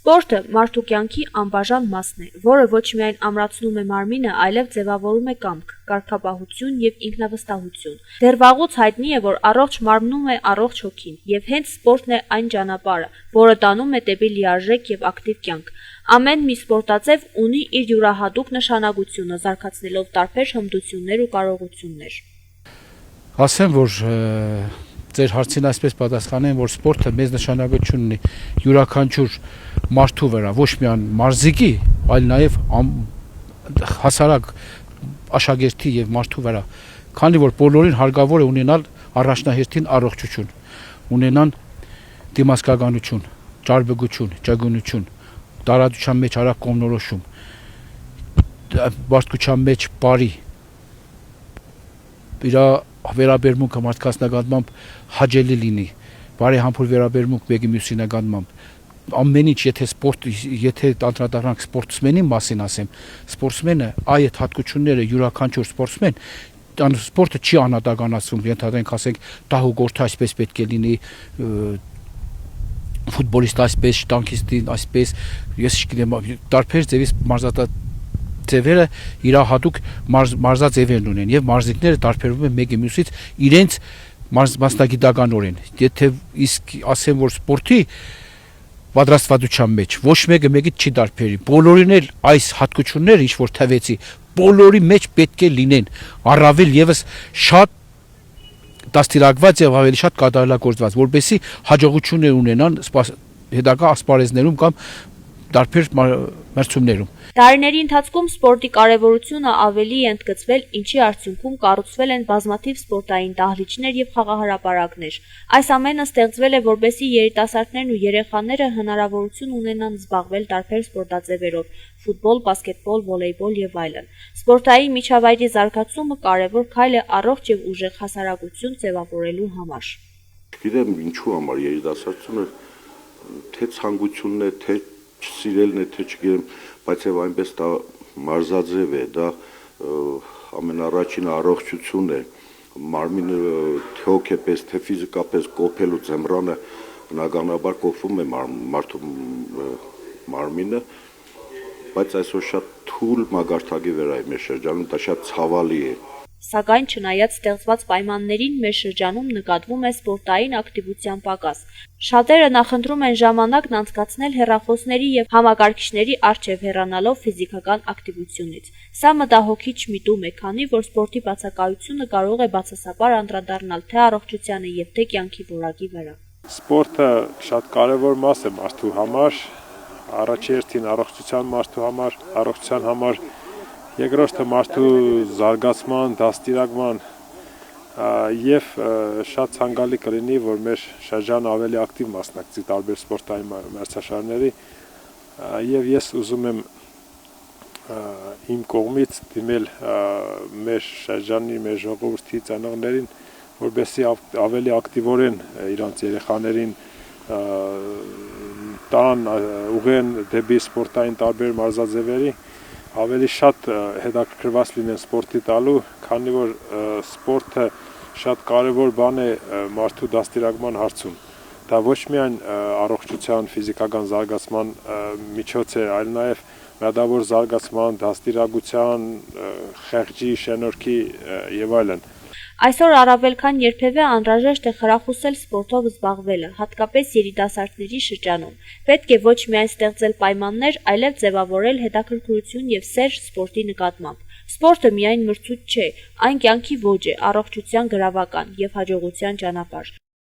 Սպորտը մարդու կյանքի անբաժան մասն է, որը ոչ միայն ամրացնում է մարմինը, այլև ձևավորում է կամք, կարգապահություն և ինքնավստահություն։ Դեռ վաղուց հայտնի է, որ առողջ մարմնում է առողջ հոգին, և հենց սպորտն է այն ճանապարհը, որը տանում է դեպի լիարժեք և ակտիվ կյանք։ Ամեն մի սպորտաձև ունի իր յուրահատուկ նշանակությունը, զարգացնելով տարբեր հմտություններ ու կարողություններ։ Ասեմ, որ ձեր հարցին այսպես պատասխանեմ, որ սպորտը մեծ նշանակություն ունի յուրաքանչյուր մարդու վրա, ոչ միայն մարզիկի, այլ նաև հասարակ աշակերտի եւ մարդու վրա, քանի որ բոլորին հարկավոր է ունենալ առաջնահերթին առողջություն, ունենան դիմացկականություն, ճարբգություն, ճկունություն, տարածության մեջ արագ կողմնորոշում, մարդկության մեջ բարի, իր վերաբերմունքը մարդկանց նկատմամբ հաճելի լինի, բարեհամբույր վերաբերմունք մեկի մյուսի նկատմամբ, ամեն ինչ, եթե անդրադառնանք սպորտսմենի մասին ասեմ, սպորտսմենը այդ հատկությունները յուրաքանչյուր սպորտսմեն, սպորտը չի անհատականացվում, ենթադրենք ասենք տահուգորդը այսպես պետք է լինի, ֆուտբոլիստ այսպես, շտանքիստին այսպես, ես չգիտեմ, տարբեր ձևի ձևերը իր հատուկ մարզաձևերն ունեն եւ մարզիկները տարբերվում են մեկի մյուսից իրենց մասնագիտականորեն։ Եթե իսկ ասեմ, որ սպորտի պատրաստվածության մեջ ոչ մեկը մեկից չի տարբերի, բոլորին էլ այս հատկությունները, ինչ որ թվեցի, բոլորի մեջ պետք է լինեն, առավել եւս շատ դաստիարակված եւ ավելի շատ կատարելագործված, որպեսզի հաջողություններ ունենան հետագա ասպարեզներում կամ տարբեր մրցումներում։ Տարիների ընթացքում սպորտի կարևորությունը ավելի է ընդգծվել, ինչի արդյունքում կառուցվել են բազմաթիվ սպորտային դահլիճներ եւ խաղահրապարակներ։ Այս ամենը ստեղծվել է, որպեսզի երիտասարդներն ու երեխաները հնարավորություն ունենան զբաղվել տարբեր սպորտաձևերով՝ ֆուտբոլ, բասկետբոլ, վոլեյբոլ եւ այլն։ Սպորտային միջավայրի զարգացումը կարևոր քայլ է առողջ եւ ուժեղ հասարակություն ձևավորելու համար։ Գիտեմ ինչու համար երիտասարդությունը թե ցանկությունն է, թե սիրելն է, թե չգիտեմ, բայց եւ այնպես դա մարզաձև է, դա ամենառաջին առողջություն է, մարմինը թե հոգեպես, թե ֆիզիկապես կոփելու ձմռանը բնականաբար կոփվում է մարդու մարմինը, բայց այսօր շատ թույլ մագարտակի վրա է մեր շրջանում, դա շատ ցավալի է։ Սակայն չնայած ստեղծված պայմաններին մեր շրջանում նկատվում է սպորտային ակտիվության պակաս։ Շատերը նախընտրում են ժամանակն անցկացնել հեռախոսների եւ համակարգիչների առջեւ հեռանալով ֆիզիկական ակտիվությունից։ Սա մտահոգիչ միտում է, քանի որ սպորտի բացակայությունը կարող է բացասաբար անդրադառնալ թե առողջությանը եւ թե կյանքի որակի վրա։ Սպորտը շատ կարեւոր մաս է մարդու համար, առաջերտին առողջության համար, երկրորդը մարդու զարգացման, դաստիարակման եւ շատ ցանկալի կլինի, որ մեր շրջանը ավելի ակտիվ մասնակցի տարբեր սպորտային մրցաշարերի եւ ես ուզում եմ իմ կողմից դիմել մեր շրջանի, մեր ժողովրդի ծնողներին, որպեսզի ավելի ակտիվորեն իրանց երեխաներին տան, ուղղեն դեպի սպորտային տարբեր մարզաձևերի, ավելի շատ հետաքրքրված լինեն սպորտի տալու, քանի որ սպորտը շատ կարևոր բան է մարդու դաստիարակման հարցում։ Դա ոչ միայն առողջության, ֆիզիկական զարգացման միջոց է, այլ նաև մտավոր զարգացման, դաստիարակության, խեղճի, շնորհքի եւ այլն։ Այսօր առավել քան երբևէ անհրաժեշտ է խրախուսել սպորտով զբաղվելը, հատկապես երիտասարդների շրջանում։ Պետք է ոչ միայն ստեղծել պայմաններ, այլև ձևավորել հետաքրքրություն եւ սեր սպորտի նկատմամբ։ Սպորտը միայն մրցույթ չէ, այն կյանքի ոճ է, առողջության գրավական եւ հաջողության ճանապարհ։